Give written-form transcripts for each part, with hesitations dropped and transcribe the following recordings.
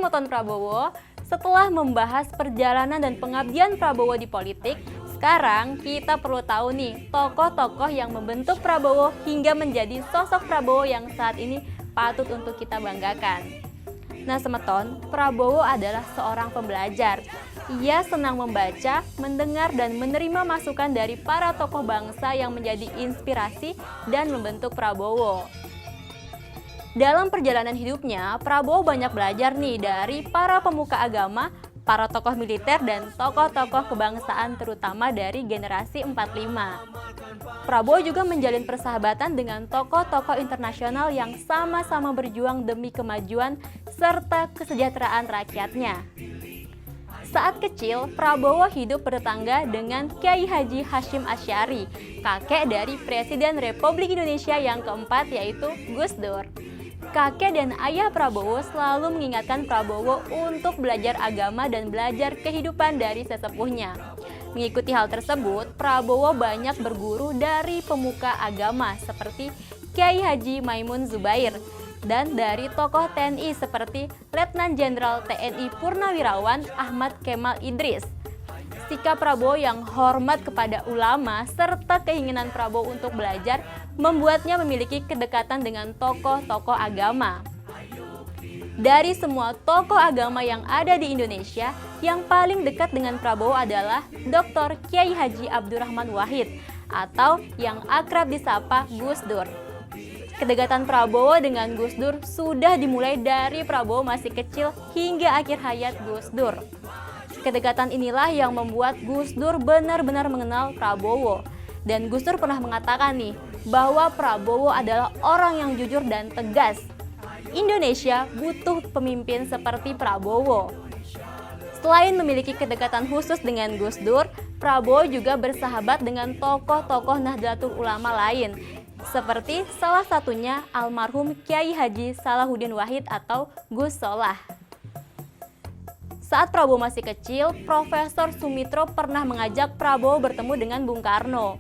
Semeton Prabowo, setelah membahas perjalanan dan pengabdian Prabowo di politik, sekarang kita perlu tahu nih tokoh-tokoh yang membentuk Prabowo hingga menjadi sosok Prabowo yang saat ini patut untuk kita banggakan. Nah Semeton, Prabowo adalah seorang pembelajar. Ia senang membaca, mendengar, dan menerima masukan dari para tokoh bangsa yang menjadi inspirasi dan membentuk Prabowo. Dalam perjalanan hidupnya, Prabowo banyak belajar nih dari para pemuka agama, para tokoh militer, dan tokoh-tokoh kebangsaan terutama dari generasi 45. Prabowo juga menjalin persahabatan dengan tokoh-tokoh internasional yang sama-sama berjuang demi kemajuan serta kesejahteraan rakyatnya. Saat kecil, Prabowo hidup bertetangga dengan Kiai Haji Hashim Asy'ari, kakek dari Presiden Republik Indonesia yang keempat yaitu Gus Dur. Kakek dan ayah Prabowo selalu mengingatkan Prabowo untuk belajar agama dan belajar kehidupan dari sesepuhnya. Mengikuti hal tersebut, Prabowo banyak berguru dari pemuka agama seperti Kiai Haji Maimun Zubair dan dari tokoh TNI seperti Letnan Jenderal TNI Purnawirawan Ahmad Kemal Idris. Sikap Prabowo yang hormat kepada ulama serta keinginan Prabowo untuk belajar membuatnya memiliki kedekatan dengan tokoh-tokoh agama. Dari semua tokoh agama yang ada di Indonesia, yang paling dekat dengan Prabowo adalah Dr. Kiai Haji Abdurrahman Wahid atau yang akrab disapa Gus Dur. Kedekatan Prabowo dengan Gus Dur sudah dimulai dari Prabowo masih kecil hingga akhir hayat Gus Dur. Kedekatan inilah yang membuat Gus Dur benar-benar mengenal Prabowo. Dan Gus Dur pernah mengatakan nih, bahwa Prabowo adalah orang yang jujur dan tegas. Indonesia butuh pemimpin seperti Prabowo. Selain memiliki kedekatan khusus dengan Gus Dur, Prabowo juga bersahabat dengan tokoh-tokoh Nahdlatul Ulama lain, seperti salah satunya almarhum Kiai Haji Salahuddin Wahid atau Gus Solah. Saat Prabowo masih kecil, Profesor Sumitro pernah mengajak Prabowo bertemu dengan Bung Karno.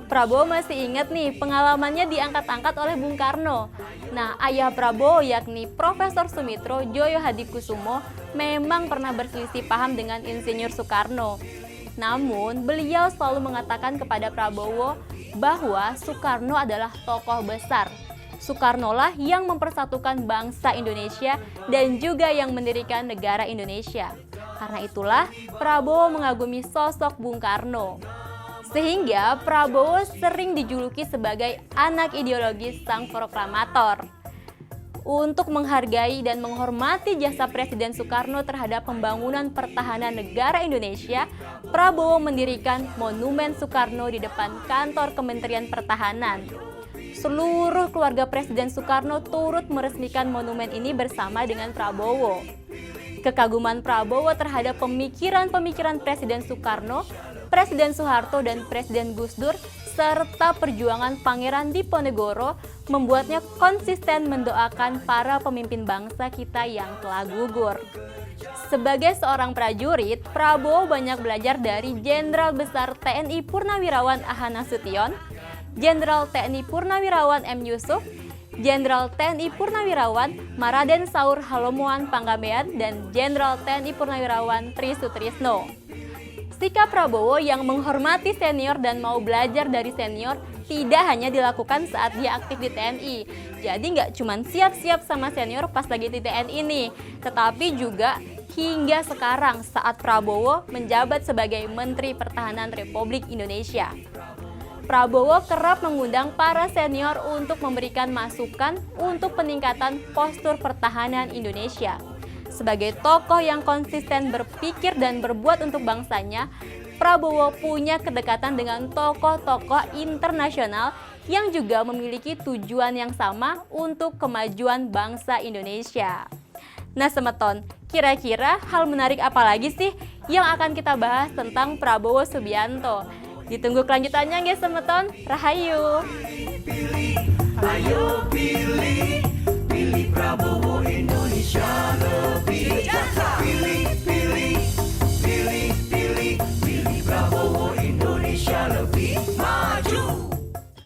Prabowo masih ingat nih pengalamannya diangkat-angkat oleh Bung Karno. Nah, ayah Prabowo yakni Profesor Sumitro Joyo Hadikusumo memang pernah berselisih paham dengan Insinyur Soekarno. Namun, beliau selalu mengatakan kepada Prabowo bahwa Soekarno adalah tokoh besar. Soekarnolah yang mempersatukan bangsa Indonesia dan juga yang mendirikan negara Indonesia. Karena itulah Prabowo mengagumi sosok Bung Karno. Sehingga Prabowo sering dijuluki sebagai anak ideologis sang proklamator. Untuk menghargai dan menghormati jasa Presiden Soekarno terhadap pembangunan pertahanan negara Indonesia, Prabowo mendirikan Monumen Soekarno di depan kantor Kementerian Pertahanan. Seluruh keluarga Presiden Soekarno turut meresmikan monumen ini bersama dengan Prabowo. Kekaguman Prabowo terhadap pemikiran-pemikiran Presiden Soekarno, Presiden Soeharto, dan Presiden Gus Dur, serta perjuangan Pangeran Diponegoro membuatnya konsisten mendoakan para pemimpin bangsa kita yang telah gugur. Sebagai seorang prajurit, Prabowo banyak belajar dari Jenderal Besar TNI Purnawirawan Aha Nasution, Jenderal TNI Purnawirawan M. Yusuf, Jenderal TNI Purnawirawan Maraden Saur Halomoan Panggabean, dan Jenderal TNI Purnawirawan Tri Sutrisno. Sikap Prabowo yang menghormati senior dan mau belajar dari senior tidak hanya dilakukan saat dia aktif di TNI. Jadi nggak cuma siap-siap sama senior pas lagi di TNI nih, tetapi juga hingga sekarang saat Prabowo menjabat sebagai Menteri Pertahanan Republik Indonesia. Prabowo kerap mengundang para senior untuk memberikan masukan untuk peningkatan postur pertahanan Indonesia. Sebagai tokoh yang konsisten berpikir dan berbuat untuk bangsanya, Prabowo punya kedekatan dengan tokoh-tokoh internasional yang juga memiliki tujuan yang sama untuk kemajuan bangsa Indonesia. Nah Semeton, kira-kira hal menarik apa lagi sih yang akan kita bahas tentang Prabowo Subianto? Ditunggu kelanjutannya guys Semeton. Rahayu. Ayo pilih Prabowo, Indonesia lebih jaya. Pilih